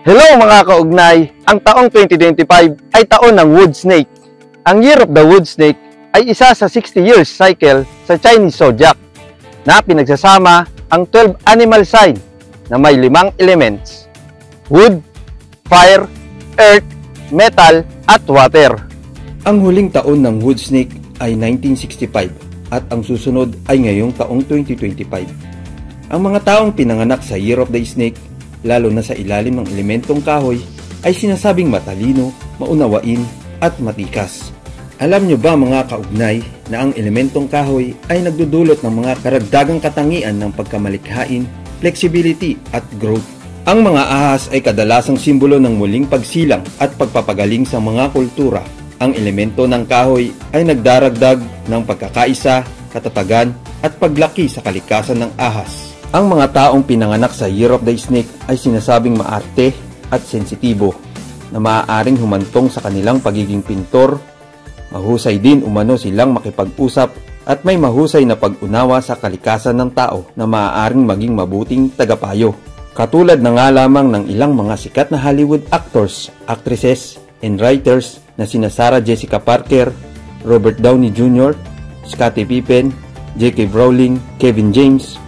Hello mga kaugnay! Ang taong 2025 ay taon ng wood snake. Ang Year of the Wood Snake ay isa sa 60 years cycle sa Chinese zodiac na pinagsasama ang 12 animal sign na may 5 elements: wood, fire, earth, metal, at water. Ang huling taon ng wood snake ay 1965 at ang susunod ay ngayong taong 2025. Ang mga taong pinanganak sa Year of the Snake, lalo na sa ilalim ng elementong kahoy, ay sinasabing matalino, maunawain, at matikas. Alam nyo ba mga kaugnay na ang elementong kahoy ay nagdudulot ng mga karagdagang katangian ng pagkamalikhain, flexibility, at growth? Ang mga ahas ay kadalasang simbolo ng muling pagsilang at pagpapagaling sa mga kultura. Ang elemento ng kahoy ay nagdaragdag ng pagkakaisa, katatagan, at paglaki sa kalikasan ng ahas. Ang mga taong pinanganak sa Year of the Snake ay sinasabing maarte at sensitibo na maaaring humantong sa kanilang pagiging pintor. Mahusay din umano silang makipag-usap at may mahusay na pag-unawa sa kalikasan ng tao na maaaring maging mabuting tagapayo. Katulad na nga lamang ng ilang mga sikat na Hollywood actors, actresses, and writers na sina Sarah Jessica Parker, Robert Downey Jr., Scottie Pippen, J.K. Rowling, Kevin James,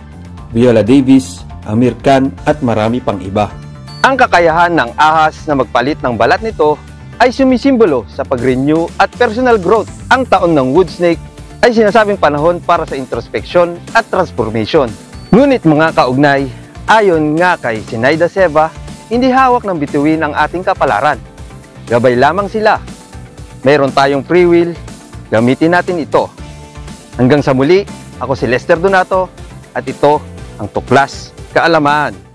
Viola Davis, Amir Khan, at marami pang iba. Ang kakayahan ng ahas na magpalit ng balat nito ay sumisimbolo sa pag-renew at personal growth. Ang taon ng wood snake ay sinasabing panahon para sa introspection at transformation. Ngunit mga kaugnay, ayon nga kay Sinaida Seva, hindi hawak ng bituin ang ating kapalaran. Gabay lamang sila. Mayroon tayong free will, gamitin natin ito. Hanggang sa muli, ako si Lester Donato at ito ang Tuklas Kaalaman.